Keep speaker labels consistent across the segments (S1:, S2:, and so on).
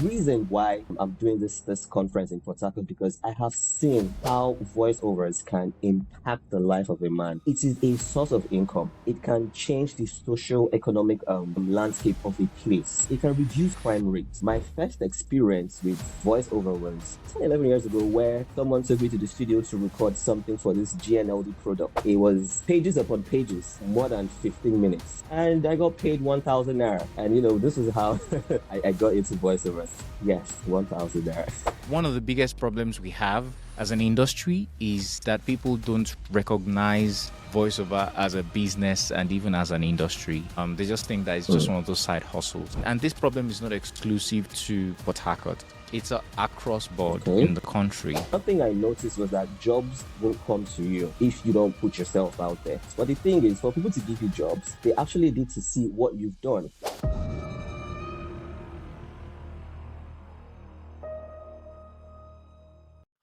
S1: reason why I'm doing this conference in Port Harcourt because I have seen how voiceovers can impact the life of a man. It is a source of income. It can change the socio-economic landscape of a place. It can reduce crime rates. My first experience with voiceover was 10, 11 years ago where someone took me to the studio to record something for this GNLD product. It was pages upon pages, more than 15 minutes. And I got paid 1,000 naira. And this is how I got into voiceovers. Yes, 1,000 naira.
S2: One of the biggest problems we have as an industry is that people don't recognize voiceover as a business and even as an industry. They just think that it's just one of those side hustles. And this problem is not exclusive to Port Harcourt. It's across board in the country.
S1: One thing I noticed was that jobs won't come to you if you don't put yourself out there. But the thing is, for people to give you jobs, they actually need to see what you've done.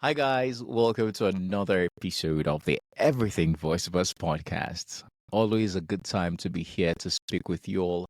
S2: Hi guys, welcome to another episode of the Everything Voiceovers podcast. Always a good time to be here to speak with you all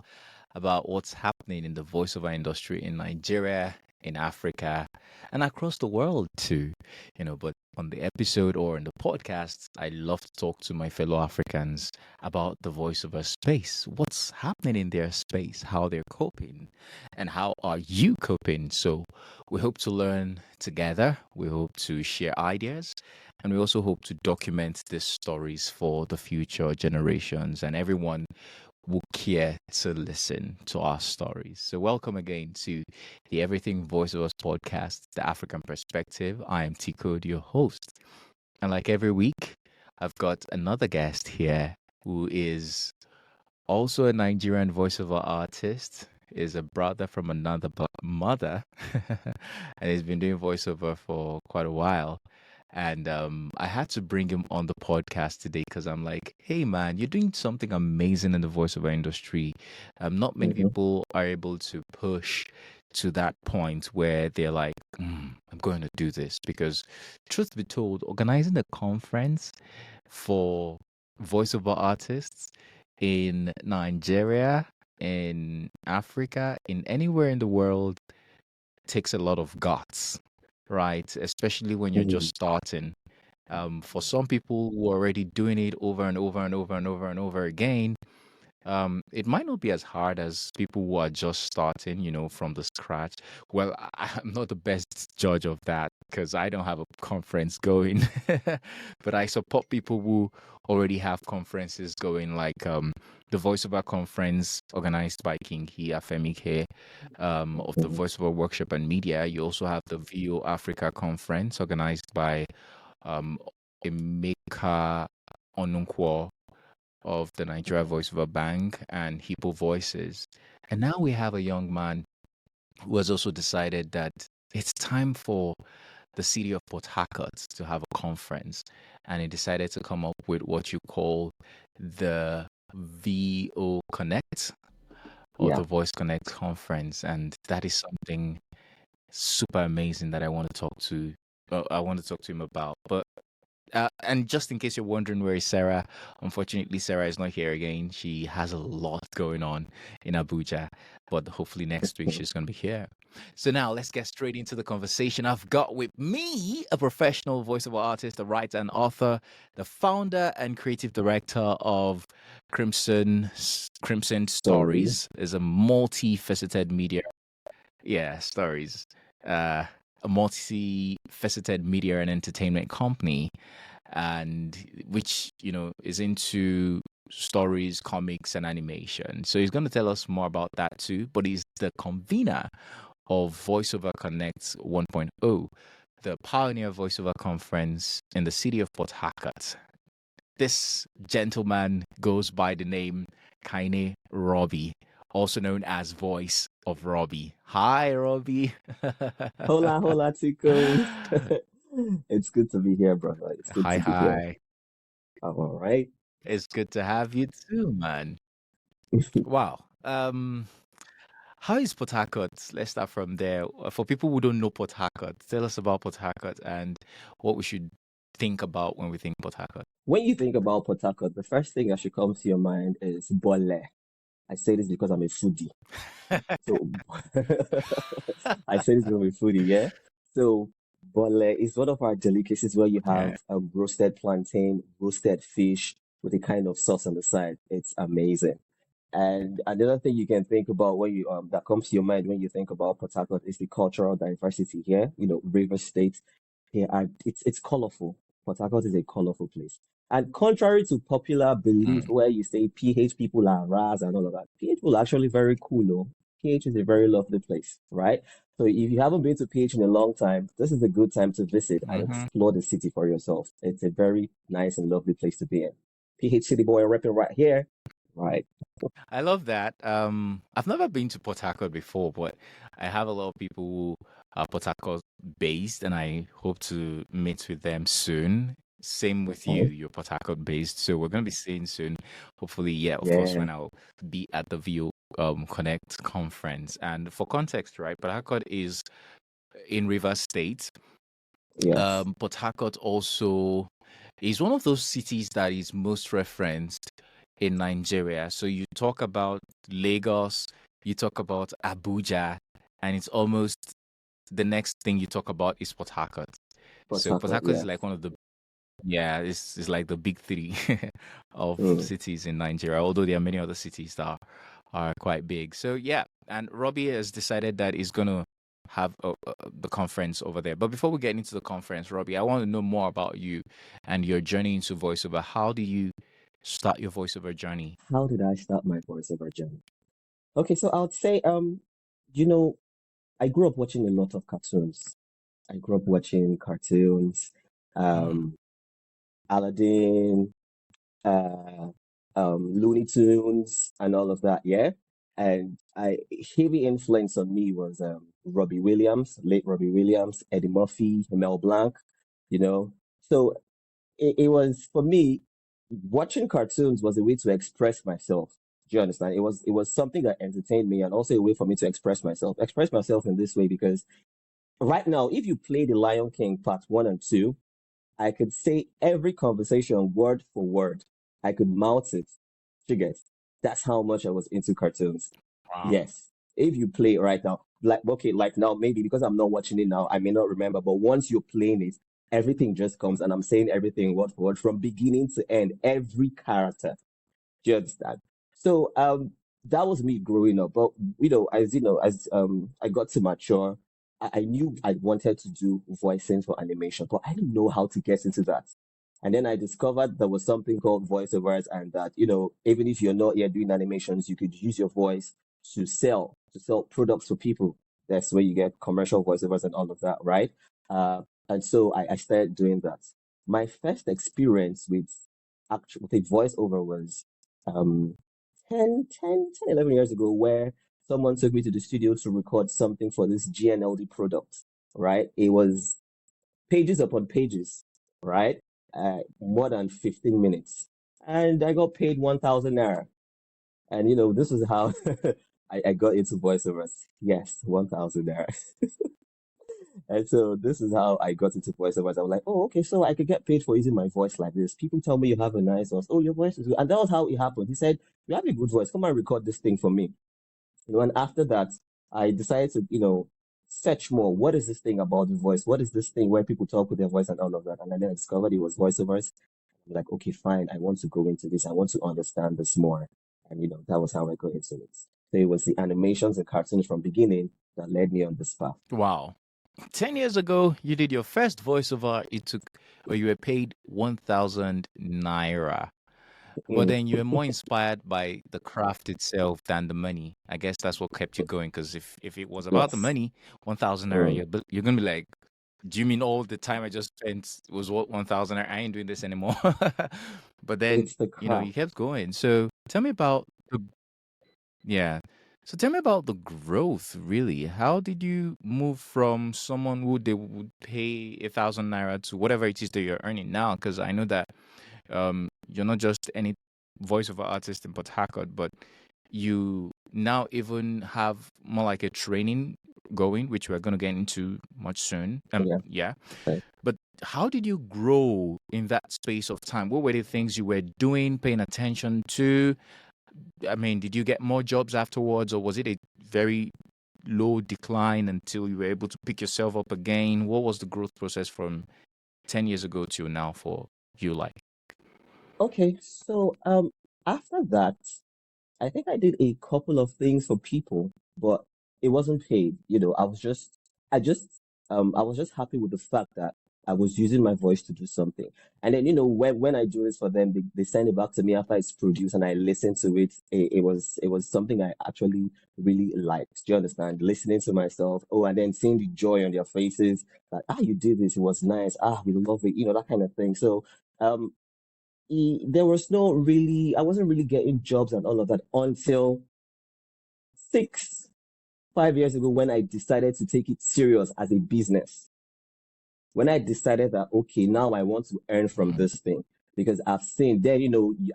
S2: about what's happening in the voiceover industry in Nigeria, in Africa, and across the world too. But on the episode or in the podcast, I love to talk to my fellow Africans about the voiceover space. What's happening in their space, how they're coping, and how are you coping? So we hope to learn together. We hope to share ideas. And we also hope to document these stories for the future generations and everyone will care to listen to our stories. So welcome again to the Everything Voiceovers podcast, The African Perspective. I am Tcode, your host. And like every week, I've got another guest here who is also a Nigerian voiceover artist, is a brother from another mother, and he's been doing voiceover for quite a while. And I had to bring him on the podcast today because I'm like, hey, man, you're doing something amazing in the voiceover industry. Not many people are able to push to that point where they're like, I'm going to do this. Because truth be told, organizing a conference for voiceover artists in Nigeria, in Africa, in anywhere in the world takes a lot of guts. Right, especially when you're just starting. For some people who are already doing it over and over and over and over and over again, it might not be as hard as people who are just starting, from the scratch. Well, I'm not the best judge of that because I don't have a conference going, but I support people who already have conferences going, like the voiceover conference organized by King Afemike of the voiceover workshop and media. You also have the VO Africa conference organized by Emeka Onunkwo of the Nigeria Voiceover Bank and Hippo Voices. And now we have a young man who has also decided that it's time for the city of Port Harcourt to have a conference. And he decided to come up with what you call the VO Connect or the Voice Connect conference. And that is something super amazing that I want to talk to him about. But and just in case you're wondering where is Sarah, unfortunately Sarah is not here again. She has a lot going on in Abuja, but hopefully next week she's going to be here. So now let's get straight into the conversation. I've got with me a professional voiceover artist, a writer and author, the founder and creative director of Crimson Stories, is a multifaceted media. Yeah, Stories. A multifaceted media and entertainment company, and which is into stories, comics, and animation. So he's going to tell us more about that too. But he's the convener of Voiceover Connect 1.0, the pioneer voiceover conference in the city of Port Harcourt. This gentleman goes by the name Kaine Robbie, also known as Voice of Robbie. Hi, Robbie.
S1: Hola, Tcode. It's good to be here, brother. It's good to be here. All right.
S2: It's good to have you too, man. Wow. How is Port Harcourt? Let's start from there. For people who don't know Port Harcourt, tell us about Port Harcourt and what we should think about when we think Port Harcourt.
S1: When you think about Port Harcourt, the first thing that should come to your mind is bole. I say this because I'm a foodie. So I said it's gonna be foodie, yeah. So bole is one of our delicacies where you
S2: Yeah.
S1: have roasted plantain, roasted fish with a kind of sauce on the side. It's amazing. And another thing you can think about when you that comes to your mind when you think about Port Harcourt is the cultural diversity here. You know, River State, here are it's colorful. Port Harcourt is a colorful place. And contrary to popular belief
S2: Mm.
S1: where you say PH people are ras and all of that, PH people are actually very cool, though. PH is a very lovely place, right? So if you haven't been to PH in a long time, this is a good time to visit and
S2: Hmm.
S1: explore the city for yourself. It's a very nice and lovely place to be in. PH City Boy repping right here. Right.
S2: I love that. I've never been to Port Harcourt before, but I have a lot of people who are Port Harcourt based, and I hope to meet with them soon. Same with you,
S1: Okay.
S2: you're Port Harcourt based, so we're gonna be seeing soon. Hopefully, yeah, of course,
S1: Yeah.
S2: when I'll be at the VO Connect conference. And for context, right, Port Harcourt is in Rivers State.
S1: Yes.
S2: Port Harcourt also is one of those cities that is most referenced in Nigeria. So you talk about Lagos, you talk about Abuja, and it's almost the next thing you talk about is Port Harcourt.
S1: Port
S2: So Port
S1: Harcourt,
S2: Harcourt is
S1: yes.
S2: like one of the yeah, it's like the big three of
S1: Mm.
S2: cities in Nigeria, although there are many other cities that are quite big. So yeah, and Robbie has decided that he's gonna have the conference over there. But before we get into the conference, Robbie, I want to know more about you and your journey into voiceover. How did you start your voiceover journey?
S1: How did I start my voiceover journey? Okay, so I would say, you know, I grew up watching a lot of cartoons. I grew up watching cartoons,
S2: Mm.
S1: um, Aladdin, uh, Looney Tunes, and all of that. Yeah, and I heavy influence on me was Robbie Williams, late Robbie Williams, Eddie Murphy, Mel Blanc. You know, so it was for me watching cartoons was a way to express myself. Do you understand? It was something that entertained me and also a way for me to express myself. Express myself in this way because right now, if you play The Lion King Part 1 and 2, I could say every conversation word for word. I could mouth it. You get? That's how much I was into cartoons.
S2: Wow.
S1: Yes. If you play it right now, like okay, like now maybe because I'm not watching it now, I may not remember. But once you're playing it, everything just comes, and I'm saying everything word for word from beginning to end. Every character. Do you understand? So that was me growing up. But as I got to mature, I knew I wanted to do voicing for animation, but I didn't know how to get into that. And then I discovered there was something called voiceovers, and that even if you're not yet doing animations, you could use your voice to sell products for people. That's where you get commercial voiceovers and all of that, right? And so I started doing that. My first experience with voiceover was um 11 years ago, where someone took me to the studio to record something for this GNLD product, right? It was pages upon pages, right? More than 15 minutes. And I got paid 1,000 naira. And this is how I got into voiceovers. Yes, 1,000 naira. And so this is how I got into voiceovers. I was like, oh, okay, so I could get paid for using my voice like this. People tell me you have a nice voice. Oh, your voice is good. And that was how it happened. He said, you have a good voice. Come and record this thing for me. And after that, I decided to, search more. What is this thing about the voice? What is this thing where people talk with their voice and all of that? And then I discovered it was voiceovers. I'm like, okay, fine. I want to go into this. I want to understand this more. And, that was how I got into it. So it was the animations and cartoons from beginning that led me on this path.
S2: Wow. 10 years ago, you did your first voiceover. It took, or you were paid 1,000 naira. But
S1: Mm,
S2: then you were more inspired by the craft itself than the money. I guess that's what kept you going. Because if it was about the
S1: yes.
S2: money, 1,000 naira,
S1: Mm,
S2: you're gonna be like, do you mean all the time I just spent was what 1,000 naira? I ain't doing this anymore. But then
S1: it's the
S2: you
S1: craft.
S2: kept going. So tell me about the yeah. So tell me about the growth, really. How did you move from someone who they would pay 1,000 naira to whatever it is that you're earning now? Because I know that you're not just any voiceover artist in Port Harcourt, but you now even have more like a training going, which we're going to get into much soon.
S1: Yeah.
S2: Yeah.
S1: Okay.
S2: But how did you grow in that space of time? What were the things you were doing, paying attention to? I mean, did you get more jobs afterwards, or was it a very low decline until you were able to pick yourself up again? What was the growth process from 10 years ago to now for you like?
S1: Okay, so after that, I think I did a couple of things for people, but it wasn't paid. I was just happy with the fact that I was using my voice to do something. And then, when I do this for them, they send it back to me after it's produced and I listen to it. It was something I actually really liked. Do you understand? Listening to myself, oh, and then seeing the joy on their faces, that you did this, it was nice. We love it, that kind of thing. So um there was no really, I wasn't really getting jobs and all of that until 5 years ago when I decided to take it serious as a business. When I decided that, okay, now I want to earn from
S2: Mm.
S1: this thing because I've seen then,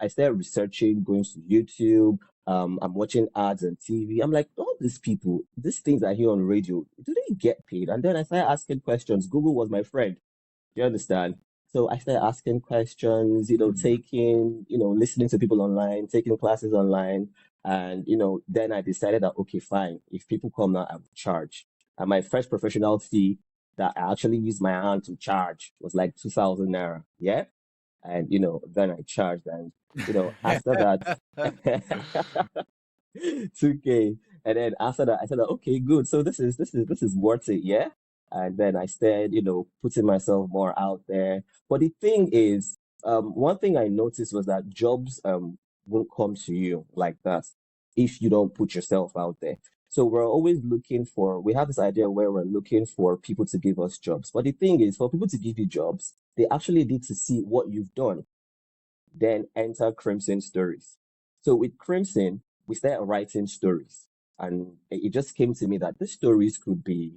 S1: I started researching, going to YouTube. I'm watching ads on TV. I'm like, all these people, these things I hear on radio, do they get paid? And then I started asking questions. Google was my friend. Do you understand? So I started asking questions,
S2: Mm.
S1: taking, listening to people online, taking classes online. And, then I decided that, okay, fine. If people come now, I will charge. And my first professional fee that I actually used my hand to charge was like 2,000 naira. Yeah. And, then I charged. And, after that, 2K. And then after that, I said, okay, good. So this is worth it, yeah. And then I started, putting myself more out there. But the thing is, one thing I noticed was that jobs won't come to you like that if you don't put yourself out there. So we have this idea where we're looking for people to give us jobs. But the thing is, for people to give you jobs, they actually need to see what you've done, then enter Crimson Stories. So with Crimson, we started writing stories. And it just came to me that these stories could be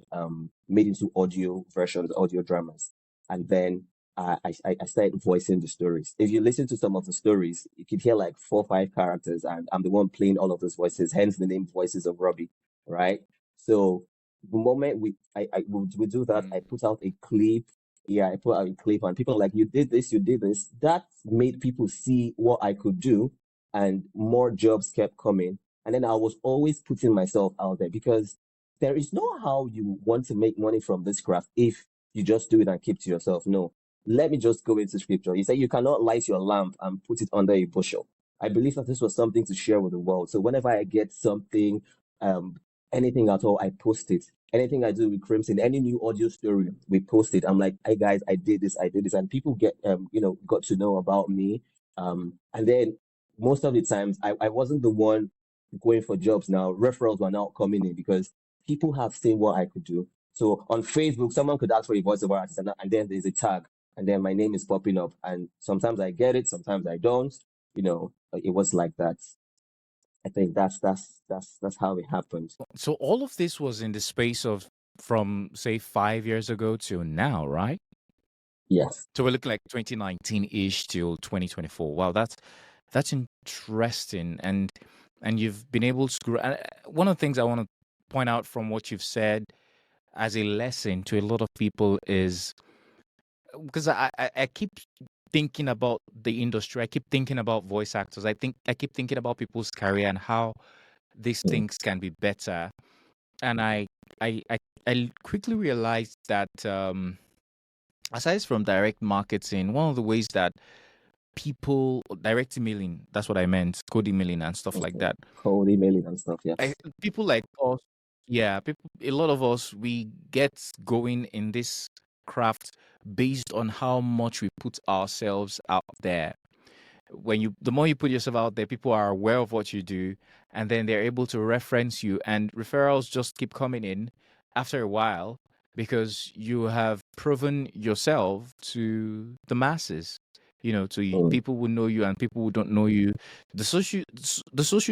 S1: made into audio versions, audio dramas. And then I started voicing the stories. If you listen to some of the stories, you could hear like 4 or 5 characters, and I'm the one playing all of those voices, hence the name Voices of Robbie, right? So the moment we do that, I
S2: Mm.
S1: put out a clip. Yeah, I put out a clip and people are like, you did this, you did this. That made people see what I could do and more jobs kept coming. And then I was always putting myself out there because there is no how you want to make money from this craft if you just do it and keep to yourself. No, let me just go into scripture. He said, you cannot light your lamp and put it under a bushel. I believe that this was something to share with the world. So whenever I get something, um, anything at all, I post it. Anything I do with Crimson, any new audio story, we post it. I'm like, hey guys, I did this, and people got to know about me. And then most of the times, I wasn't the one going for jobs. Now referrals were now coming in because people have seen what I could do. So on Facebook, someone could ask for a voiceover artist, and then there's a tag, and then my name is popping up. And sometimes I get it, sometimes I don't. It was like that. I think that's how it happened.
S2: So all of this was in the space of from say 5 years ago to now, right?
S1: Yes.
S2: So we're looking like 2019-ish till 2024. Wow, that's interesting, and you've been able to grow. One of the things I want to point out from what you've said as a lesson to a lot of people is because I keep thinking about the industry. I keep thinking about voice actors. I keep thinking about people's career and how these
S1: Mm,
S2: things can be better. And I I, I quickly realized that aside from direct marketing, one of the ways that people direct emailing, that's what I meant, code emailing and stuff like
S1: okay.
S2: that.
S1: Cold emailing and stuff.
S2: I,
S1: Yes.
S2: people like us, yeah, people, a lot of us, we get going in this craft based on how much we put ourselves out there. The more you put yourself out there, people are aware of what you do, and then they're able to reference you, and referrals just keep coming in after a while because you have proven yourself to the masses, to
S1: Mm,
S2: people who know you and people who don't know you. The social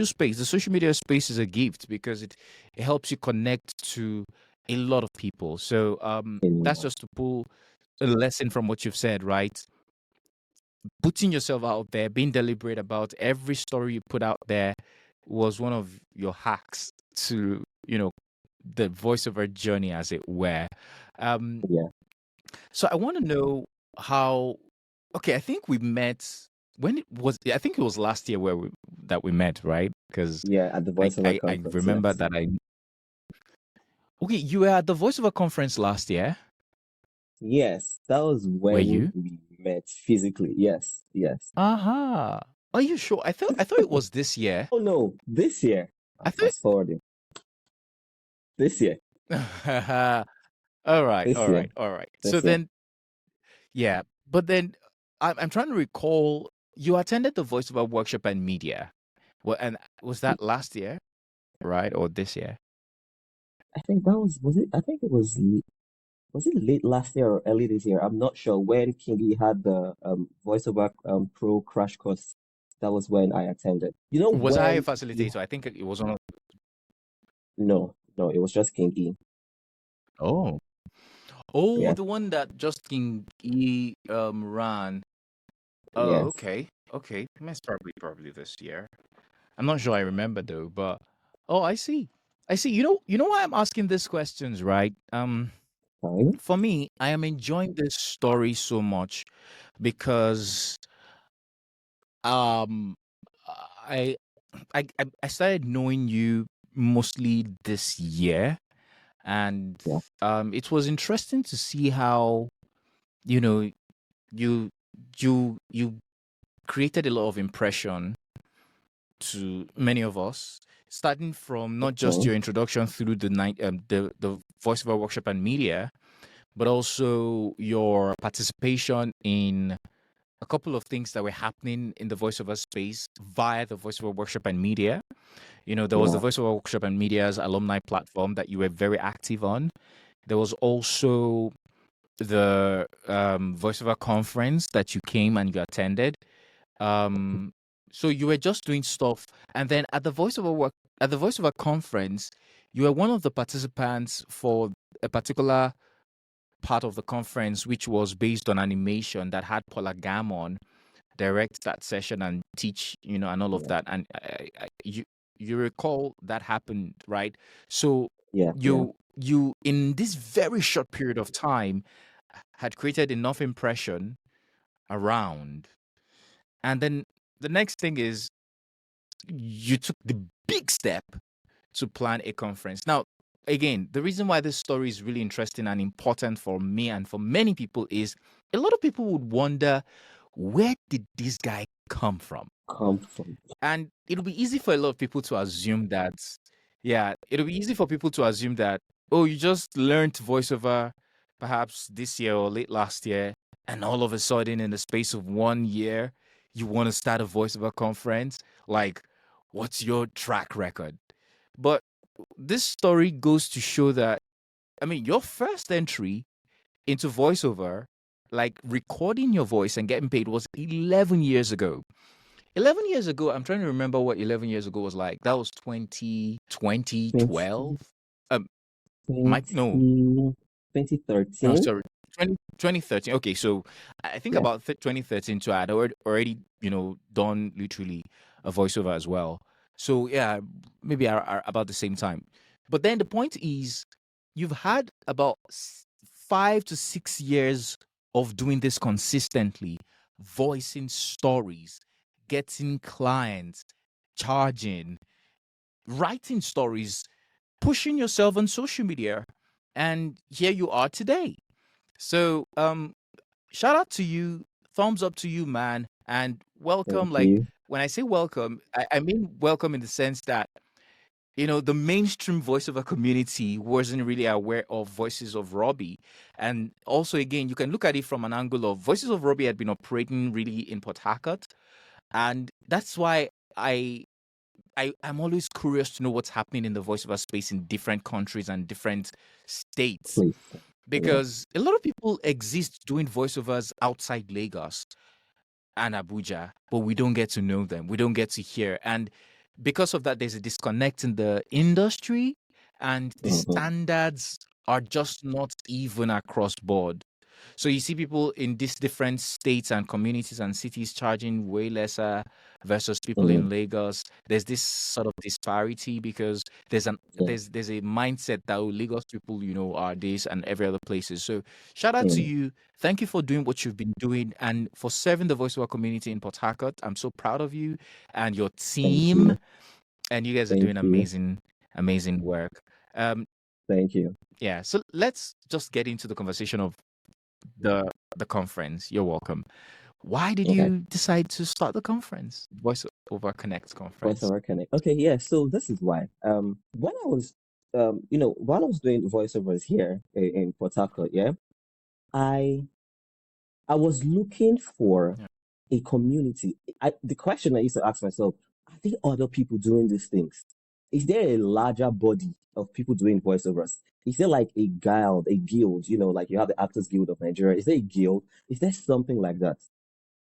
S2: space, the social media space is a gift because it helps you connect to a lot of people. So
S1: a
S2: that's
S1: lot.
S2: just to pull a lesson from what you've said, right? Putting yourself out there, being deliberate about every story you put out there was one of your hacks to, the voiceover journey, as it were. Um,
S1: Yeah.
S2: so I want to know how. Okay, I think we met when it was. I think it was last year that we met, right? Because
S1: Yeah. At the
S2: I,
S1: Voiceover
S2: I I
S1: Conference.
S2: remember
S1: Yes.
S2: that Okay, you were at the Voiceover Conference last year,
S1: Yes, that was
S2: were
S1: when
S2: you?
S1: we met physically. Yes, yes.
S2: Aha. Are you sure? I thought it was this year.
S1: Oh no, this year.
S2: I
S1: I'm
S2: thought.
S1: fast forwarding. This year,
S2: All right,
S1: this
S2: all
S1: year,
S2: right, all right. So
S1: this year.
S2: then, yeah, but then I'm trying to recall. You attended the Voiceover workshop and media. Well, and was that last year, right, or this year?
S1: I think that was it? I think it was it late last year or early this year? I'm not sure. When Kingi had the voiceover pro crash course, that was when I attended. You know
S2: Was I a
S1: when he
S2: facilitator? I think it was on.
S1: no, no, it was just Kingi.
S2: Oh, oh,
S1: Yeah,
S2: the one that Justin E ran. Oh,
S1: yes.
S2: okay, okay. That's probably this year. I'm not sure I remember though, but oh, I see. I see. You know why I'm asking these questions, right?
S1: Fine.
S2: For me, I am enjoying this story so much because um I I started knowing you mostly this year, and
S1: Yeah.
S2: it was interesting to see how you know you you created a lot of impression to many of us, starting from not just
S1: Okay.
S2: your introduction through the voiceover workshop and media, but also your participation in a couple of things that were happening in the voiceover space via the voiceover workshop and media. There was the
S1: Yeah.
S2: voiceover workshop and media's alumni platform that you were very active on. There was also the voiceover conference that you came and you attended. Um, so you were just doing stuff, and then at the voiceover conference, you were one of the participants for a particular part of the conference, which was based on animation that had Paula Gammon direct that session and teach, and all of
S1: Yeah.
S2: that. And you recall that happened, right? So
S1: Yeah. Yeah.
S2: you in this very short period of time had created enough impression around, and then the next thing is you took the big step to plan a conference. Now, again, the reason why this story is really interesting and important for me and for many people is a lot of people would wonder, where did this guy come from?
S1: Come from.
S2: And it'll be easy for a lot of people to assume that, yeah, it'll be easy for people to assume that, oh, you just learned voiceover perhaps this year or late last year, and all of a sudden, in the space of 1 year, you want to start a voiceover conference. Like, what's your track record? But this story goes to show that, I mean, your first entry into voiceover, like recording your voice and getting paid, was 11 years ago. 11 years ago, I'm trying to remember what 11 years ago was like. That was 2012.
S1: 20,
S2: Um, Mike, no,
S1: 20,
S2: no,
S1: 2013.
S2: sorry, 2013. Okay, so I think
S1: Yeah.
S2: about 2013 too. I had already, done literally a voiceover as well. So yeah, maybe about the same time. But then the point is, you've had about 5 to 6 years of doing this consistently, voicing stories, getting clients, charging, writing stories, pushing yourself on social media. And here you are today. So, shout out to you, thumbs up to you, man, and
S1: Thank
S2: welcome. Like,
S1: you.
S2: when I say welcome, I mean welcome in the sense that the mainstream voiceover community wasn't really aware of Voices of Robbie. And also, again, you can look at it from an angle of Voices of Robbie had been operating really in Port Harcourt. And that's why I'm always curious to know what's happening in the voiceover space in different countries and different states,
S1: Please. Yeah.
S2: because a lot of people exist doing voiceovers outside Lagos and Abuja, but we don't get to know them. We don't get to hear. And because of that, there's a disconnect in the industry, and the
S1: Hmm.
S2: standards are just not even across board. So you see people in these different states and communities and cities charging way lesser versus people
S1: Hmm.
S2: in Lagos. There's this sort of disparity because there's an
S1: Yeah.
S2: there's a mindset that, oh, Lagos people, are this and every other places. So shout out to
S1: Mm.
S2: you. Thank you for doing what you've been doing and for serving the voiceover community in Port Harcourt. I'm so proud of you and your
S1: Thank
S2: team.
S1: you.
S2: And you guys are
S1: Thank
S2: doing
S1: you.
S2: amazing, amazing work. Um,
S1: Thank you.
S2: Yeah. So let's just get into the conversation of the conference. You're welcome. Why did
S1: Okay.
S2: you decide to start the conference? Voice over Connect conference.
S1: Voiceover Connect. Okay, yeah. So this is why. When I was, while I was doing voiceovers here in Port Harcourt, yeah, I I was looking for
S2: Yeah.
S1: a community. The question I used to ask myself, are there other people doing these things? Is there a larger body of people doing voiceovers? Is there like a guild, like you have the Actors Guild of Nigeria? Is there a guild? Is there something like that?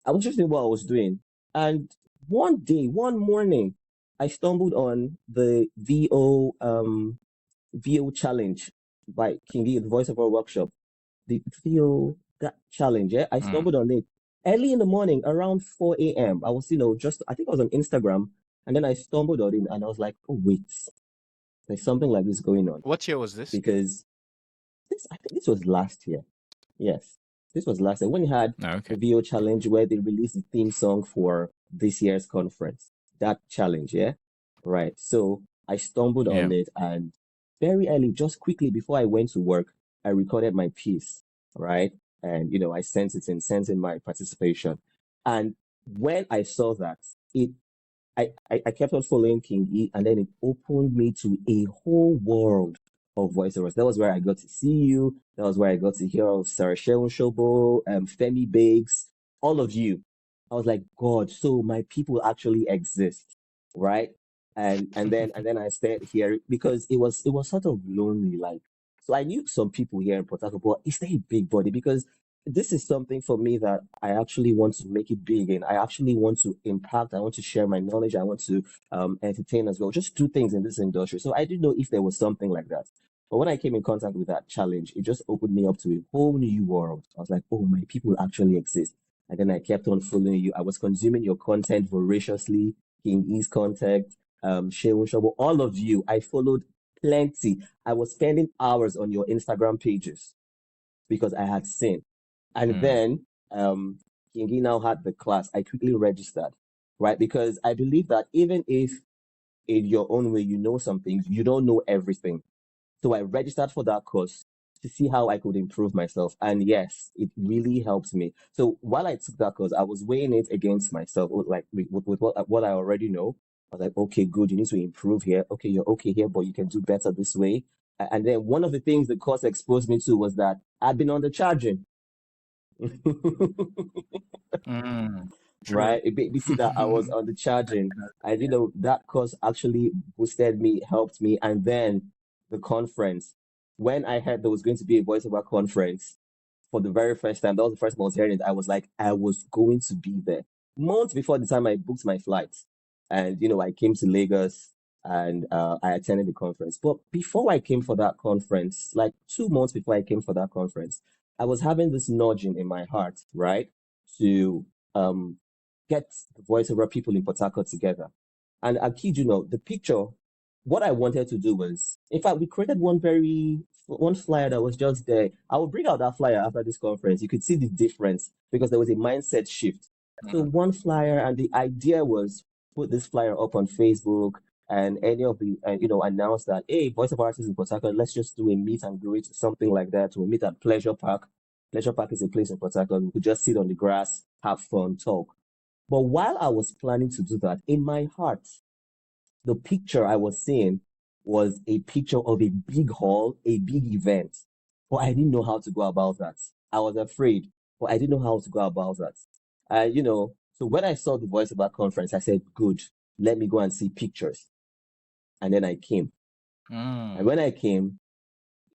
S1: I was just doing what I was doing. And one day, one morning, I stumbled on the VO challenge by King E, the voiceover workshop, the VO that challenge. Yeah, I
S2: Mm.
S1: stumbled on it early in the morning around 4 a.m. I was, just I think I was on Instagram, and then I stumbled on it and I was like, oh wait, there's something like this going on.
S2: What year was this?
S1: Because I think this was last year. Yes, this was last year when you had
S2: No, okay.
S1: the VO challenge where they released the theme song for this year's conference. That challenge, yeah? Right. So I stumbled
S2: Yeah.
S1: on it, and very early, just quickly before I went to work, I recorded my piece, right? And I sent in my participation. And when I saw that, it I kept on following King E, and then it opened me to a whole world of voiceovers. That was where I got to see you. That was where I got to hear of Sarah Sharon Shobo, Femi Bakes, all of you. I was like, God, so my people actually exist, right? And then I stayed here because it was sort of lonely. Like, so I knew some people here in Port Harcourt, but it's a big body because this is something for me that I actually want to make it big, and I actually want to impact. I want to share my knowledge. I want to entertain as well. Just do things in this industry. So I didn't know if there was something like that. But when I came in contact with that challenge, it just opened me up to a whole new world. I was like, oh, my people actually exist. And then I kept on following you. I was consuming your content voraciously, King E's content, Shehu Shobo, all of you. I followed plenty. I was spending hours on your Instagram pages because I had seen. And
S2: Mm.
S1: then Kingi now had the class. I quickly registered, right? Because I believe that even if in your own way you know some things, you don't know everything. So I registered for that course to see how I could improve myself. And yes, it really helped me. So while I took that course, I was weighing it against myself, like with what I already know. I was like, okay, good, you need to improve here. Okay, you're okay here, but you can do better this way. And then one of the things the course exposed me to was that I'd been on the charging.
S2: Mm. True.
S1: Right? It made me see that I was on the charging. And that course actually boosted me, helped me. And then the conference, when I heard there was going to be a voiceover conference for the very first time, that was the first time I was hearing it. I was like, I was going to be there. Months before the time I booked my flight. And I came to Lagos and I attended the conference. But before I came for that conference, like 2 months before I came for that conference, I was having this nudging in my heart, right? To um get the voiceover people in Port Harcourt together. And I kid you not, the picture, what I wanted to do was, in fact, we created one flyer that was just there. I will bring out that flyer after this conference. You could see the difference because there was a mindset shift. So
S2: Mm.
S1: one flyer, and the idea was put this flyer up on Facebook and any of the, announce that, hey, voice of artists in Port Harcourt, let's just do a meet and greet, something like that. We'll meet at Pleasure Park. Pleasure Park is a place in Port Harcourt. We could just sit on the grass, have fun, talk. But while I was planning to do that, in my heart, the picture I was seeing was a picture of a big hall, a big event. But I didn't know how to go about that. I was afraid, but I didn't know how to go about that. So when I saw the voiceover conference, I said, good, let me go and see pictures. And then I came. And
S2: Mm.
S1: when I came,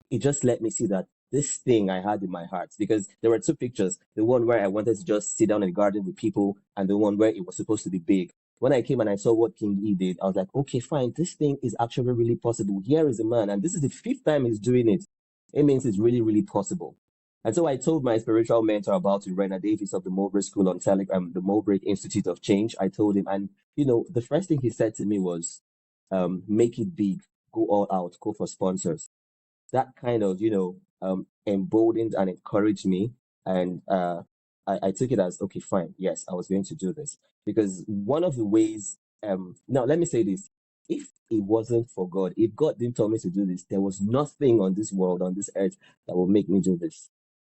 S1: it just let me see that this thing I had in my heart, because there were two pictures, the one where I wanted to just sit down in the garden with people, and the one where it was supposed to be big. When I came and I saw what King E did, I was like, okay, fine, this thing is actually really possible. Here is a man, and this is the fifth time he's doing it. It means it's really, really possible. And so I told my spiritual mentor about it, Rena Davis of the Mowbray School on Telegram, the Mowbray Institute of Change. I told him, and the first thing he said to me was, make it big, go all out, go for sponsors. That kind of emboldened and encouraged me, and I took it as, okay, fine, yes, I was going to do this. Because one of the ways, now let me say this, If it wasn't for God, if God didn't tell me to do this, there was nothing on this world, on this earth, that will make me do this.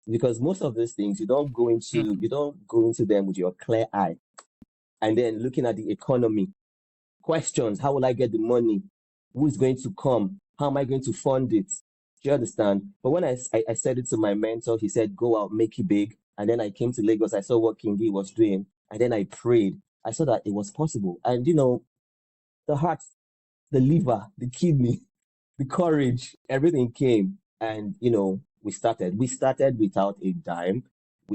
S1: Because most of these things, you don't go into them with your clear eye, and then looking at the economy, questions: how will I get the money? Who is going to come? How am I going to fund it? Do you understand? But when I said it to my mentor, he said, go out, make it big. And then I came to Lagos, I saw what King D was doing, and then I prayed. I saw that it was possible. And the heart, the liver, the kidney, the courage, everything came. And we started. We started without a dime.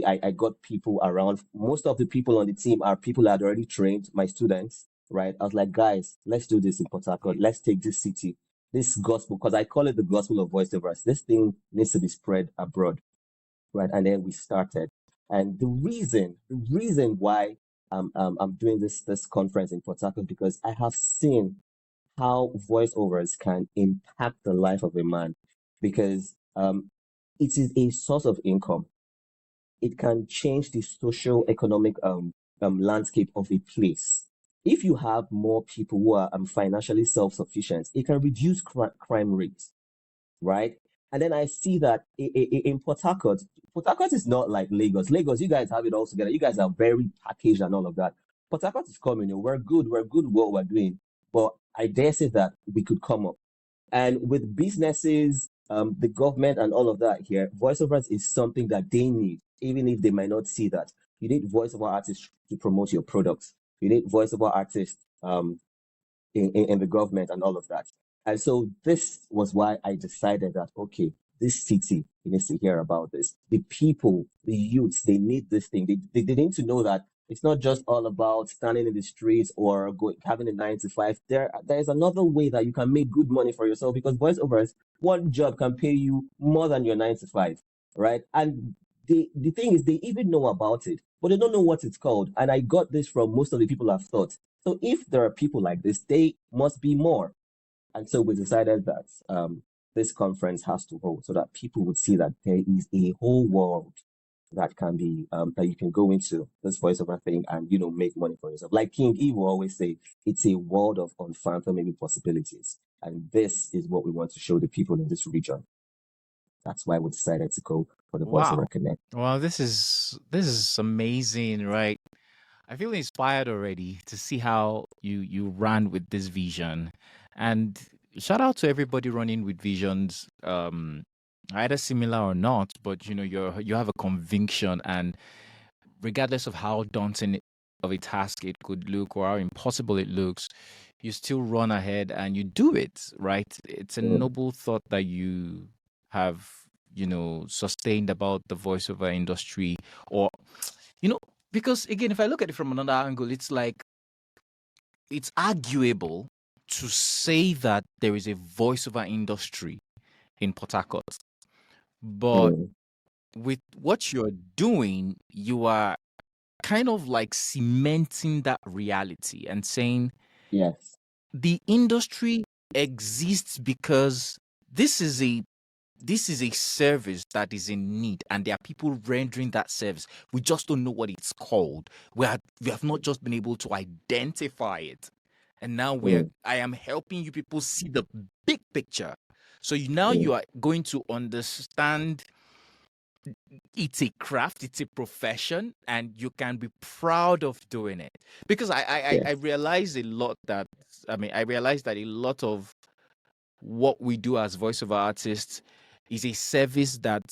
S1: I got people around. Most of the people on the team are people that had already trained, my students, right? I was like, guys, let's do this in Port Harcourt. Let's take this city, this gospel, because I call it the gospel of voiceovers. This thing needs to be spread abroad, right? And then we started. And the reason why I'm doing this conference in Port Harcourt, because I have seen how voiceovers can impact the life of a man, because it is a source of income. It can change the social economic landscape of a place. If you have more people who are financially self-sufficient, it can reduce crime rates, right? And then I see that in Port Harcourt is not like Lagos. Lagos, you guys have it all together. You guys are very packaged and all of that. Port Harcourt is coming. We're good. We're good what we're doing. But I dare say that we could come up. And with businesses, the government and all of that here, voiceovers is something that they need, even if they might not see that. You need voiceover artists to promote your products. You need voiceover artists in the government and all of that. And so this was why I decided that, okay, this city needs to hear about this. The people, the youths, they need this thing. They need to know that it's not just all about standing in the streets or having a 9 to 5. There's another way that you can make good money for yourself, because voiceovers, one job can pay you more than your 9 to 5, right? And the thing is, they even know about it, but they don't know what it's called. And I got this from most of the people I've taught. So if there are people like this, they must be more. And so we decided that this conference has to hold, so that people would see that there is a whole world that can be that you can go into this voiceover thing and make money for yourself. Like King E will always say, it's a world of unfathomable possibilities, and this is what we want to show the people in this region. That's why we decided to go for the
S2: Wow.
S1: Voiceover Connect.
S2: Well, this is amazing, right? I feel inspired already to see how you ran with this vision. And shout out to everybody running with visions, either similar or not, but you have a conviction, and regardless of how daunting of a task it could look or how impossible it looks, you still run ahead and you do it, right? It's a
S1: Mm,
S2: noble thought that you have, sustained about the voiceover industry, or, you know, because again, if I look at it from another angle, it's like it's arguable to say that there is a voiceover industry in Port Harcourt, but
S1: mm,
S2: with what you're doing, you are kind of like cementing that reality and saying
S1: yes.
S2: the industry exists because this is a service that is in need, and there are people rendering that service. We just don't know what it's called. We have not just been able to identify it, and now
S1: Mm,
S2: I am helping you people see the big picture. So now
S1: mm,
S2: you are going to understand it's a craft, it's a profession, and you can be proud of doing it. Because I
S1: yes.
S2: realize a lot that I realize that a lot of what we do as voiceover artists is a service that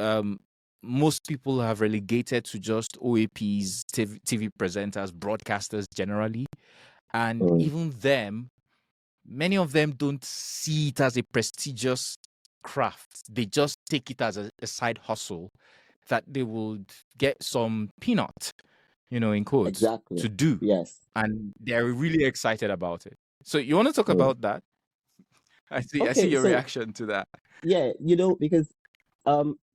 S2: um most people have relegated to just OAPs, TV presenters, broadcasters generally, and
S1: Mm,
S2: even them, many of them don't see it as a prestigious craft. They just take it as a side hustle that they would get some peanut, in quotes,
S1: exactly.
S2: to do.
S1: Yes.
S2: And they're really excited about it. So you want to talk
S1: Mm.
S2: about that? I see
S1: Okay,
S2: your
S1: so
S2: reaction to that.
S1: yeah, because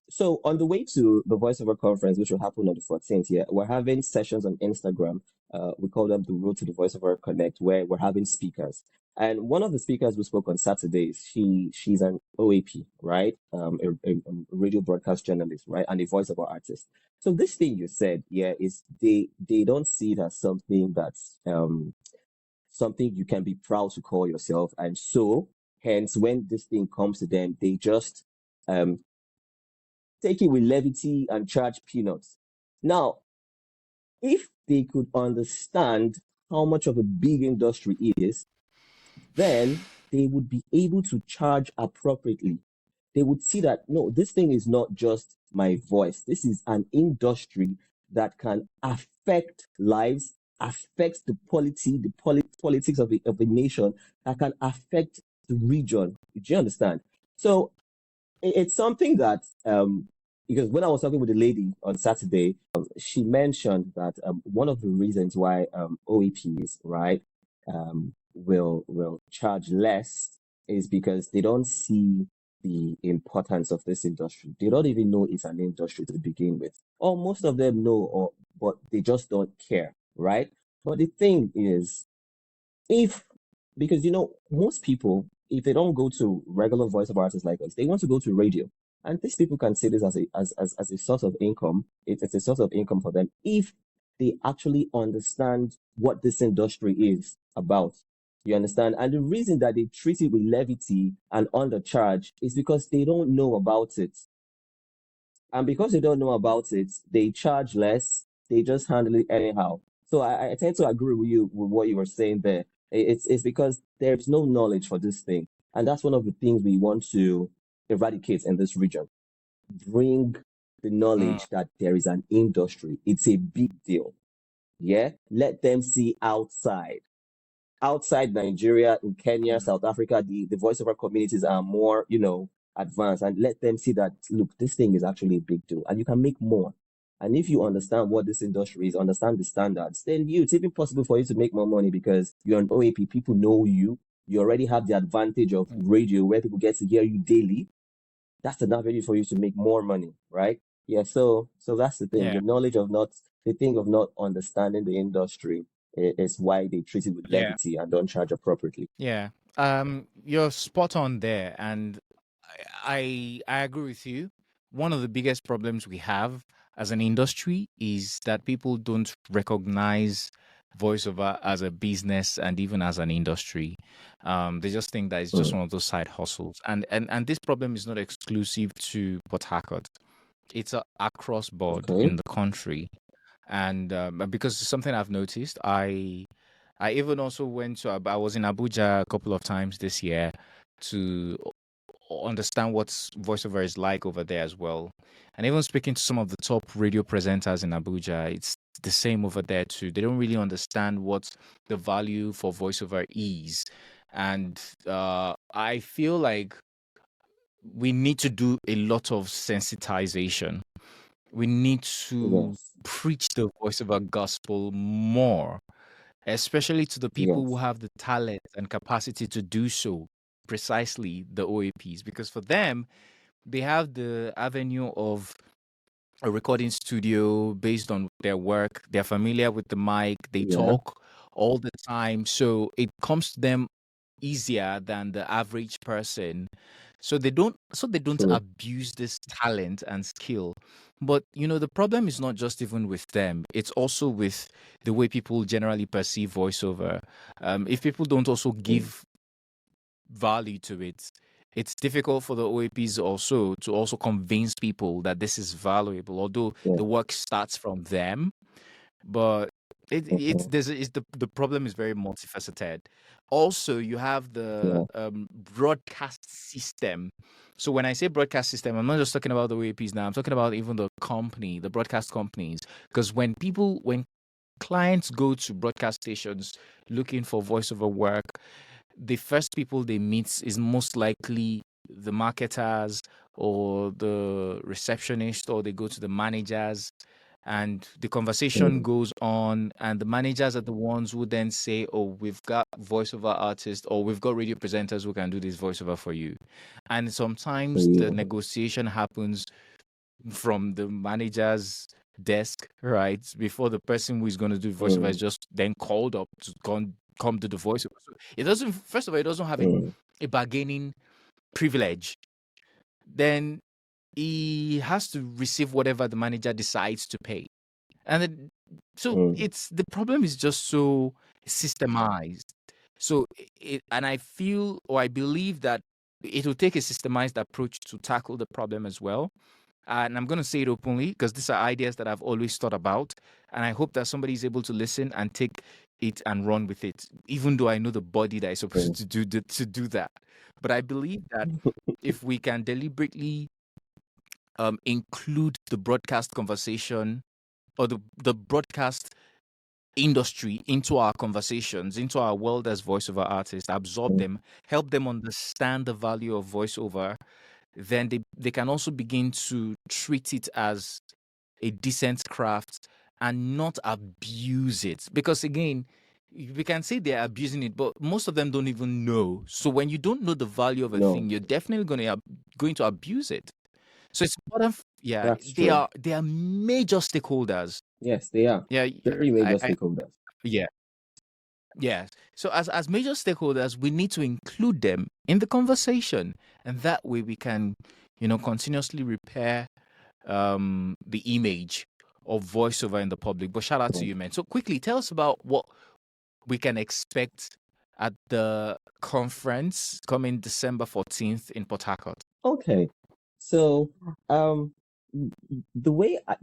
S1: so on the way to the voiceover conference, which will happen on the 14th, yeah, we're having sessions on Instagram. We call them the Road to the Voiceover Connect, where we're having speakers. And one of the speakers we spoke on Saturdays, she's an OAP, right? A radio broadcast journalist, right? And a voiceover artist. So this thing you said, yeah, is they don't see it as something that's something you can be proud to call yourself. And so, hence, when this thing comes to them, they just um, take it with levity and charge peanuts. Now, if they could understand how much of a big industry it is, then they would be able to charge appropriately. They would see that, no, this thing is not just my voice. This is an industry that can affect lives, affects the polity, the politics of of a nation, that can affect the region. Do you understand? So it's something that because when I was talking with a lady on Saturday, she mentioned that one of the reasons why OAPs, right, will charge less is because they don't see the importance of this industry. They don't even know it's an industry to begin with. Or most of them know, or but they just don't care, right? But the thing is, if because most people, if they don't go to regular voiceover artists like us, they want to go to radio, and these people can see this as as a source of income. It's a source of income for them if they actually understand what this industry is about. You understand? And the reason that they treat it with levity and undercharge is because they don't know about it. And because they don't know about it, they charge less. They just handle it anyhow. So I tend to agree with you with what you were saying there. It's because there's no knowledge for this thing. And that's one of the things we want to eradicate in this region. Bring the
S2: Mm,
S1: knowledge that there is an industry. It's a big deal. Yeah. Let them see outside Nigeria, in Kenya,
S2: mm,
S1: South Africa, the voiceover communities are more, advanced, and let them see that, look, this thing is actually a big deal and you can make more. And if you understand what this industry is, understand the standards, then it's even possible for you to make more money because you're an OAP, people know you. You already have the advantage of
S2: mm,
S1: radio where people get to hear you daily. That's an avenue for you to make more money, right? Yeah, so that's the thing.
S2: yeah,
S1: The thing of not understanding the industry is why they treat it with
S2: yeah,
S1: levity and don't charge appropriately.
S2: yeah. You're spot on there, and I agree with you. One of the biggest problems we have as an industry is that people don't recognize voiceover as a business and even as an industry. They just think that it's just
S1: Mm,
S2: one of those side hustles, and this problem is not exclusive to Port Harcourt. It's across board
S1: okay.
S2: in the country, and because it's something I've noticed, I even also went to I was in Abuja a couple of times this year to understand what voiceover is like over there as well. And even speaking to some of the top radio presenters in Abuja, it's the same over there too. They don't really understand what the value for voiceover is. And I feel like we need to do a lot of sensitization. We need to
S1: Yes.
S2: preach the voiceover gospel more, especially to the people who
S1: Yes.
S2: have the talent and capacity to do so, precisely the OAPs, because for them, they have the avenue of a recording studio based on their work. They're familiar with the mic, they
S1: Yeah.
S2: talk all the time. So it comes to them easier than the average person. So they don't
S1: True.
S2: abuse this talent and skill. But the problem is not just even with them. It's also with the way people generally perceive voiceover. If people don't also
S1: Mm,
S2: give value to it, it's difficult for the OAPs also to also convince people that this is valuable, although
S1: yeah.
S2: the work starts from them. But
S1: Mm-hmm.
S2: the problem is very multifaceted. Also, you have the
S1: Yeah.
S2: broadcast system. So when I say broadcast system, I'm not just talking about the OAPs now. I'm talking about even the broadcast companies. Because when clients go to broadcast stations looking for voiceover work, the first people they meet is most likely the marketers or the receptionist, or they go to the managers, and the conversation
S1: Mm,
S2: goes on, and the managers are the ones who then say, oh, we've got voiceover artists, or we've got radio presenters who can do this voiceover for you. And
S1: for
S2: sometimes the
S1: you.
S2: negotiation happens from the manager's desk, right? Before the person who is going to do voiceover is
S1: Mm,
S2: just then called up to come to the voiceover. So it doesn't, first of all, it doesn't have
S1: mm,
S2: a bargaining privilege. Then he has to receive whatever the manager decides to pay. And then, so
S1: mm,
S2: it's the problem is just so systemized. So, and I feel or I believe that it will take a systemized approach to tackle the problem as well. And I'm going to say it openly because these are ideas that I've always thought about. And I hope that somebody is able to listen and take it and run with it, even though I know the body that is supposed
S1: Mm.
S2: to do that. But I believe that if we can deliberately include the broadcast conversation or the broadcast industry into our conversations, into our world as voiceover artists, absorb
S1: Mm.
S2: them, help them understand the value of voiceover, then they can also begin to treat it as a decent craft and not abuse it. Because again, we can say they're abusing it, but most of them don't even know. So when you don't know the value of a
S1: No,
S2: thing, you're definitely going to abuse it. So it's important. Yeah,
S1: that's true.
S2: they are major stakeholders.
S1: Yes, they are
S2: Yeah,
S1: very major
S2: I
S1: stakeholders.
S2: yeah. Yeah. So as major stakeholders, we need to include them in the conversation, and that way we can, continuously repair the image of voiceover in the public. But shout out to
S1: Mm.
S2: you, man. So quickly, tell us about what we can expect at the conference coming December 14th in Port Harcourt.
S1: Okay, so um, the way I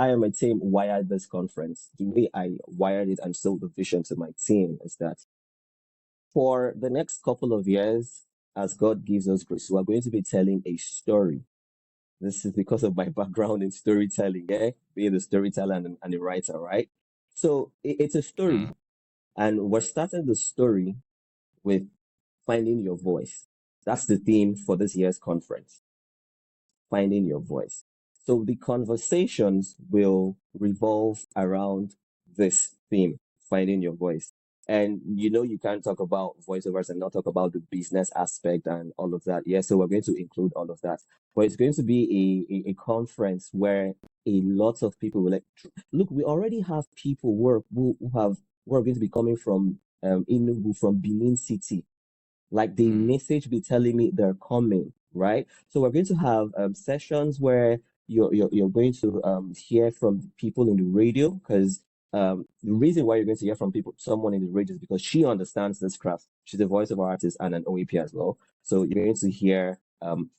S1: and my team wired this conference, the way I wired it and sold the vision to my team is that for the next couple of years, as God gives us grace, we are going to be telling a story. This is because of my background in storytelling, being a storyteller and a writer, right? So it's a story,
S2: Mm.
S1: and we're starting the story with finding your voice. That's the theme for this year's conference, finding your voice. So the conversations will revolve around this theme, finding your voice. And you can't talk about voiceovers and not talk about the business aspect and all of that. Yeah, so we're going to include all of that. But it's going to be a conference where a lot of people will look, we already have people who are going to be coming from Enugu, from Benin City, like the
S2: Mm.
S1: message be telling me they're coming, right? So we're going to have sessions where you're going to hear from people in the radio, because the reason why you're going to hear from someone in the radio is because she understands this craft. She's a voiceover artist and an OEP as well. So you're going to hear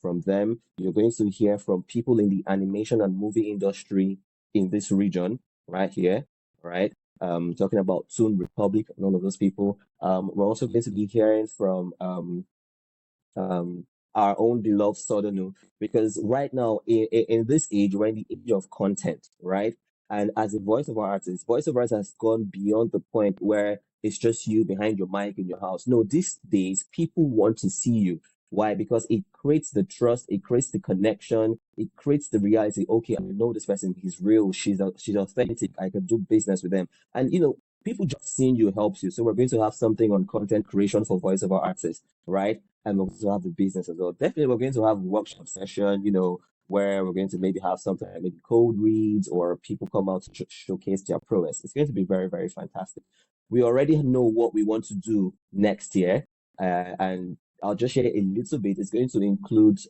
S1: from them. You're going to hear from people in the animation and movie industry in this region right here, right? Talking about Toon Republic and all of those people. We're also going to be hearing from um, our own beloved Sodonu, because right now, in this age, we're in the age of content, right? And as a voiceover artist, voiceovers has gone beyond the point where it's just you behind your mic in your house. No, these days, people want to see you. Why? Because it creates the trust, it creates the connection, it creates the reality. Okay, I know this person, he's real, she's authentic, I can do business with them. And people just seeing you helps you. So we're going to have something on content creation for voiceover artists, right? And we'll also have the business as well. Definitely, we're going to have workshop session, where we're going to maybe have something like maybe code reads or people come out to showcase their prowess. It's going to be very, very fantastic. We already know what we want to do next year, and I'll just share a little bit. It's going to include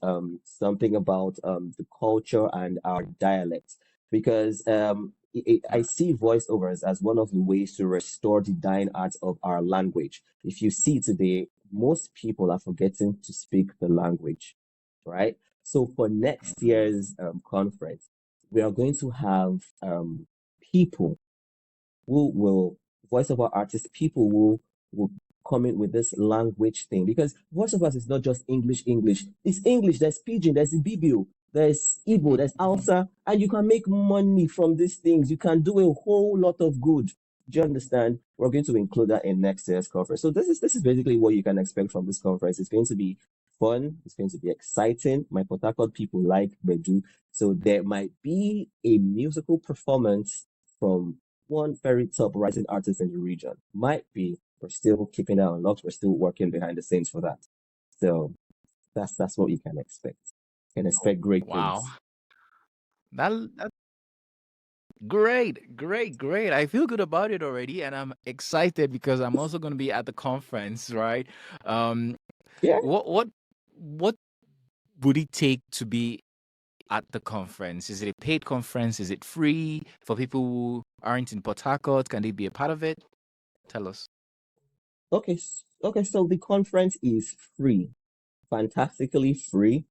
S1: something about the culture and our dialects, because I see voiceovers as one of the ways to restore the dying art of our language. If you see today, most people are forgetting to speak the language, right? So for next year's conference, we are going to have people who will voiceover artists, people who will come in with this language thing, because voiceovers is not just English. It's English, there's Pidgin, there's Ibibio, there's Igbo, there's Hausa, and you can make money from these things. You can do a whole lot of good. Do you understand? We're going to include that in next year's conference. So this is basically what you can expect from this conference. It's going to be fun. It's going to be exciting. My Port Harcourt people like Bedu. So there might be a musical performance from one very top rising artist in the region. Might be. We're still keeping that unlocked. We're still working behind the scenes for that. So that's what you can expect. You can expect great
S2: Wow.
S1: things.
S2: That's great. I feel good about it already, and I'm excited because I'm also going to be at the conference, right? Um,
S1: Yeah.
S2: what would it take to be at the conference? Is it a paid conference? Is it free for people who aren't in Port Harcourt? Can they be a part of it? Tell us.
S1: Okay, okay. So the conference is free, fantastically free.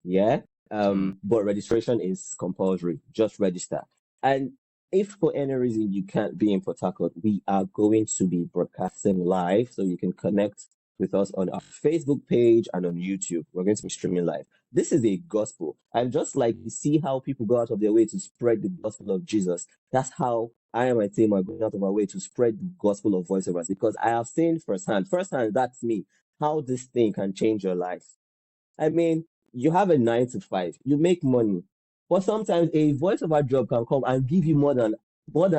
S1: Yeah.
S2: Mm.
S1: But registration is compulsory. Just register. And if for any reason you can't be in Port Harcourt, we are going to be broadcasting live, so you can connect with us on our Facebook page and on YouTube. We're going to be streaming live. This is a gospel. And just like you see how people go out of their way to spread the gospel of Jesus, that's how I and my team are going out of our way to spread the gospel of voiceovers, because I have seen firsthand, that's me, how this thing can change your life. I mean, you have a 9 to 5, you make money, but sometimes a voiceover job can come and give you more than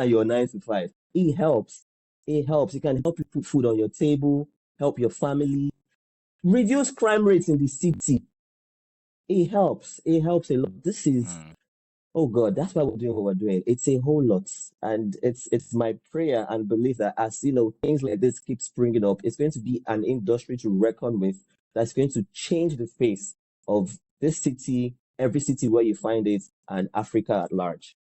S1: your 9 to 5. It helps. It helps. It can help you put food on your table, help your family, reduce crime rates in the city. It helps. It helps a lot. This is,
S2: Mm.
S1: oh God, that's why we're doing what we're doing. It's a whole lot, and it's my prayer and belief that as things like this keep springing up, it's going to be an industry to reckon with, that's going to change the face of this city, every city where you find it, and Africa at large.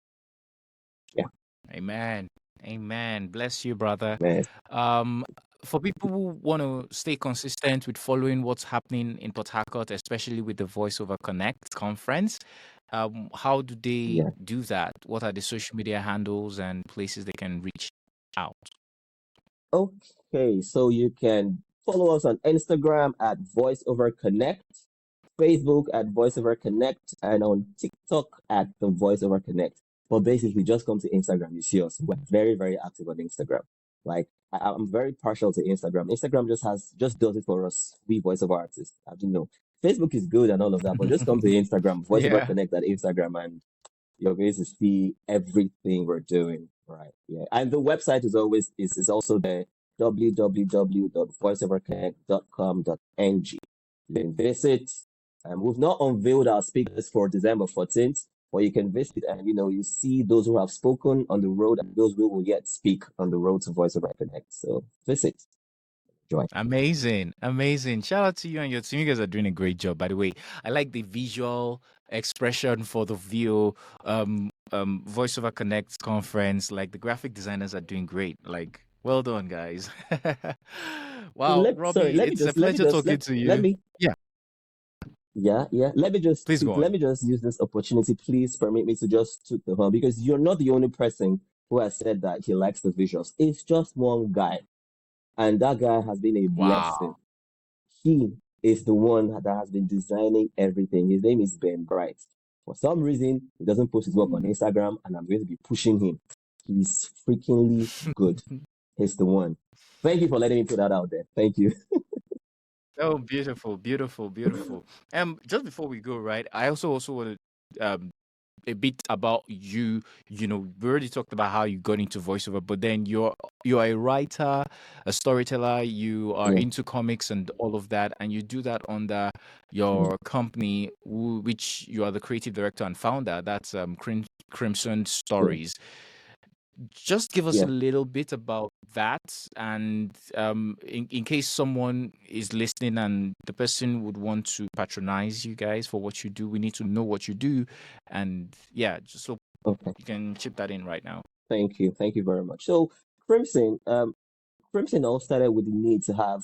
S1: Yeah,
S2: Amen. Amen. Bless you, brother.
S1: man.
S2: Um, for people who want to stay consistent with following what's happening in Port Harcourt, especially with the Voiceover Connect conference, how do they
S1: Yeah.
S2: do that? What are the social media handles and places they can reach out?
S1: Okay, so you can follow us on Instagram at VoiceOver Connect, Facebook at VoiceOver Connect, and on TikTok at the VoiceOver Connect. But basically, just come to Instagram. You see us. We're very, very active on Instagram. Like I'm very partial to Instagram. Instagram just does it for us, we voiceover artists. I don't know. Facebook is good and all of that, but just come to Instagram, VoiceOver
S2: Yeah.
S1: Connect at Instagram, and you're going to see everything we're doing. Right. Yeah. And the website is also there, www.voiceoverconnect.com.ng. You can visit. We've not unveiled our speakers for December 14th, but you can visit and you see those who have spoken on the road and those who will yet speak on the road to VoiceOver Connect. So visit, join.
S2: Amazing, amazing. Shout out to you and your team. You guys are doing a great job, by the way. I like the visual expression for the VO VoiceOver Connect conference. Like the graphic designers are doing great. Like, well done, guys. Wow,
S1: Sorry,
S2: Robbie, it's a pleasure talking to
S1: let
S2: you.
S1: me
S2: Yeah,
S1: Yeah.
S2: please go
S1: Let
S2: on.
S1: me just use this opportunity. Please permit me to just toot the horn, because you're not the only person who has said that he likes the visuals. It's just one guy, and that guy has been a blessing.
S2: Wow.
S1: He is the one that has been designing everything. His name is Ben Bright. For some reason, he doesn't post his work on Instagram, and I'm going to be pushing him. He's freakingly good. He's the one. Thank you for letting me put that out there. Thank you.
S2: Oh, beautiful, beautiful, beautiful. Just before we go, right? I also want to a bit about you. You know, we already talked about how you got into voiceover, but then you're a writer, a storyteller. You are
S1: Yeah,
S2: into comics and all of that, and you do that under
S1: yeah,
S2: your company, which you are the creative director and founder. That's Crimson
S1: yeah,
S2: Stories. Just give us a
S1: yeah.
S2: little bit about that, and in case someone is listening and the person would want to patronize you guys for what you do, we need to know what you do, and yeah, just so
S1: Okay.
S2: you can chip that in right now.
S1: Thank you. Thank you very much. So Crimson, Crimson all started with the need to have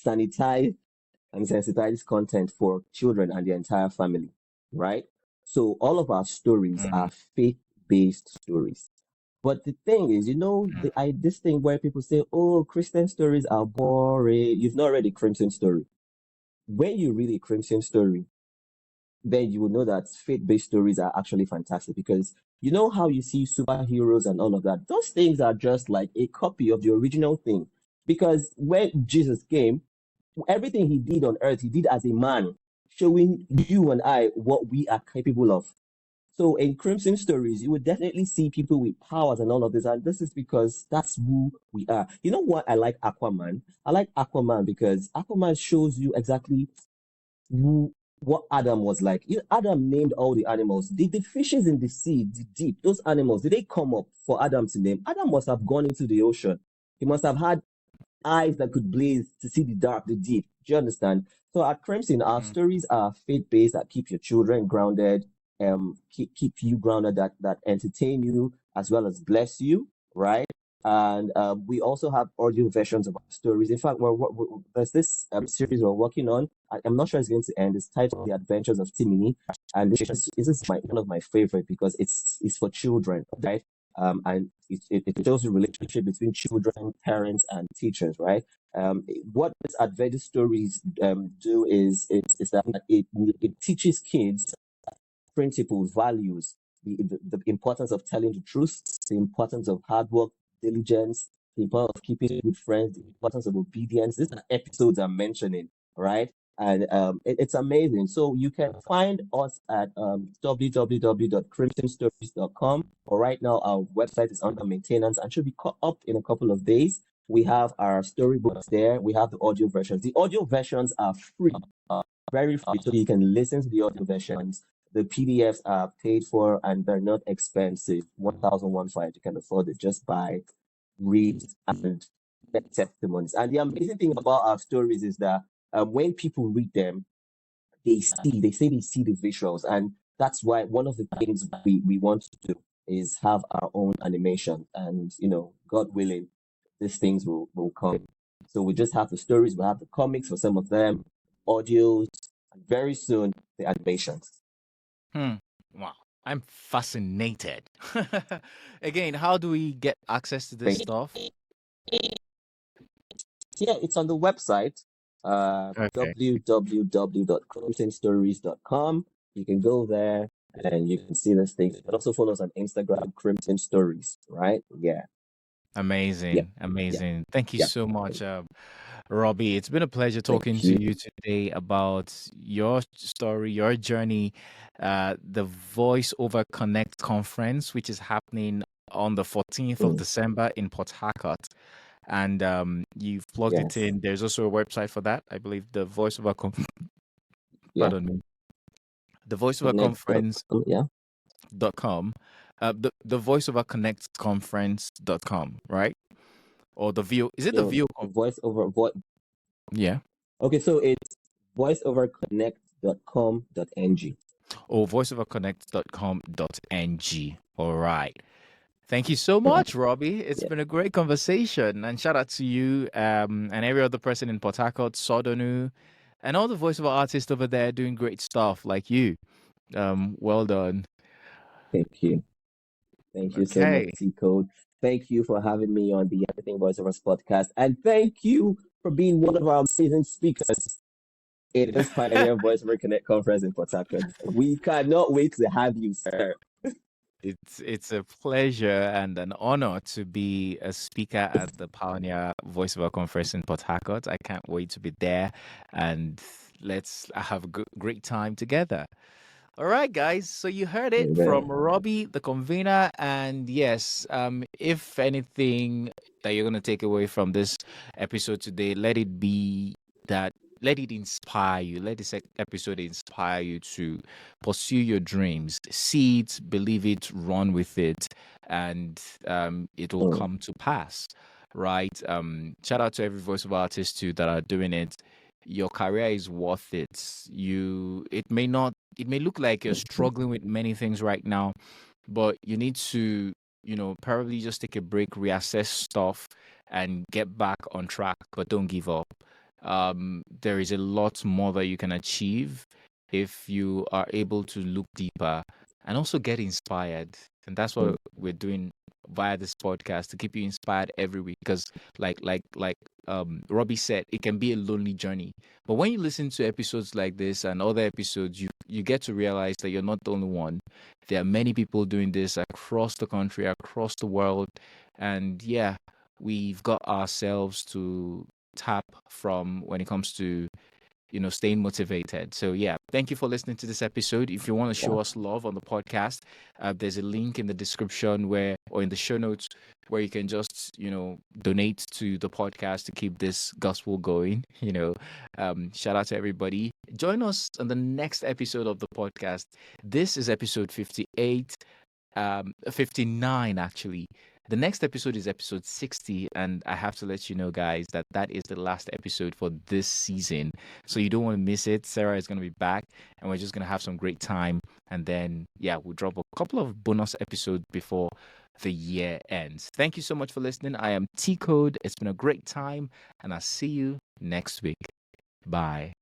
S1: sanitized and sensitized content for children and the entire family, right? So all of our stories
S2: Mm,
S1: are faith-based stories. But the thing is,
S2: mm,
S1: this thing where people say, "Oh, Christian stories are boring." You've not read a Crimson story. When you read a Crimson story, then you will know that faith-based stories are actually fantastic, because you know how you see superheroes and all of that. Those things are just like a copy of the original thing. Because when Jesus came, everything he did on earth, he did as a man, showing you and I what we are capable of. So in Crimson Stories, you would definitely see people with powers and all of this. And this is because that's who we are. You know what? I like Aquaman. I like Aquaman because Aquaman shows you exactly who what Adam was like. Adam named all the animals. Did the fishes in the sea, the deep, those animals, did they come up for Adam to name? Adam must have gone into the ocean. He must have had eyes that could blaze to see the dark, the deep. Do you understand? So at Crimson, our
S2: mm.
S1: stories are faith-based, that keep your children grounded, keep you grounded, that entertain you as well as bless you, right? And we also have audio versions of our stories. In fact, there's this series we're working on. I'm not sure it's going to end. It's titled The Adventures of Timini. And this is one of my favorite because it's for children, right? And it shows the relationship between children, parents, and teachers, right? What these adventure stories do is that it teaches kids principles, values, the importance of telling the truth, the importance of hard work, diligence, the importance of keeping good friends, the importance of obedience. These are episodes I'm mentioning, right? And it's amazing. So you can find us at www.crimsonstories.com, or right now our website is under maintenance and should be up in a couple of days. We have our storybooks there. We have the audio versions. The audio versions are free, very free, so you can listen to the audio versions. The PDFs are paid for and they're not expensive. 1,105, you can afford it. Just buy, read, and get testimonies. And the amazing thing about our stories is that when people read them, they say they see the visuals. And that's why one of the things we want to do is have our own animation. And, God willing, these things will come. So we just have the stories, we have the comics for some of them, audios, and very soon the animations.
S2: Wow. I'm fascinated. Again, how do we get access to this stuff?
S1: Yeah, it's on the website,
S2: Okay.
S1: www.crimsonstories.com. You can go there and you can see these things. You can also follow us on Instagram, Crimson Stories, right? Yeah.
S2: Amazing. Amazing. Thank you
S1: Yeah.
S2: so much, Robbie. It's been a pleasure talking
S1: Thank
S2: to
S1: you.
S2: you today about your story, your journey, the Voiceover Connect conference, which is happening on the 14th of December in Port Harcourt. And you've plugged it
S1: Yes.
S2: in. There's also a website for that. I believe the Voiceover
S1: Yeah.
S2: pardon me. The Voiceover
S1: Connect.
S2: Conference
S1: Yeah.
S2: .com. The Voiceover Connect Conference.com, right? Or the VO is it the VO
S1: Yeah.
S2: yeah.
S1: Okay, so it's voiceoverconnect.com.ng.
S2: Or voiceoverconnect.com.ng. All right. Thank you so
S1: Right.
S2: much, Robbie. It's
S1: Yeah.
S2: been a great conversation. And shout out to you and every other person in Port Harcourt, Sodonu, and all the voiceover artists over there doing great stuff like you. Well done.
S1: Thank you. Thank you so much,
S2: Okay.
S1: Tcode. Thank you for having me on the Everything Voiceovers podcast. And thank you for being one of our amazing speakers in this Pioneer Voiceover Connect conference in Port Harcourt. We cannot wait to have you, sir.
S2: It's a pleasure and an honor to be a speaker at the Pioneer Voiceover Conference in Port Harcourt. I can't wait to be there and let's have a great time together. All right, guys. So you heard it
S1: Amen.
S2: from Robbie, the convener, and yes, if anything that you're gonna take away from this episode today, let it be that let it inspire you. Let this episode inspire you to pursue your dreams, see it, believe it, run with it, and it will come to pass. Right. Shout out to every voiceover artist too that are doing it. Your career is worth it. It may look like you're struggling with many things right now, but you need to, probably just take a break, reassess stuff, and get back on track, but don't give up. There is a lot more that you can achieve if you are able to look deeper and also get inspired. And that's what we're doing via this podcast to keep you inspired every week. Because, Robbie said, it can be a lonely journey. But when you listen to episodes like this and other episodes, you get to realize that you're not the only one. There are many people doing this across the country, across the world. And yeah, we've got ourselves to tap from when it comes to staying motivated. So yeah, thank you for listening to this episode. If you want to show us love on the podcast, there's a link in the description or in the show notes where you can just donate to the podcast to keep this gospel going. Shout out to everybody. Join us on the next episode of the podcast. This is episode 58. 59 actually. The next episode is episode 60, and I have to let you know, guys, that that is the last episode for this season. So you don't want to miss it. Sarah is going to be back, and we're just going to have some great time. And then, yeah, we'll drop a couple of bonus episodes before the year ends. Thank you so much for listening. I am Tcode. It's been a great time, and I'll see you next week. Bye.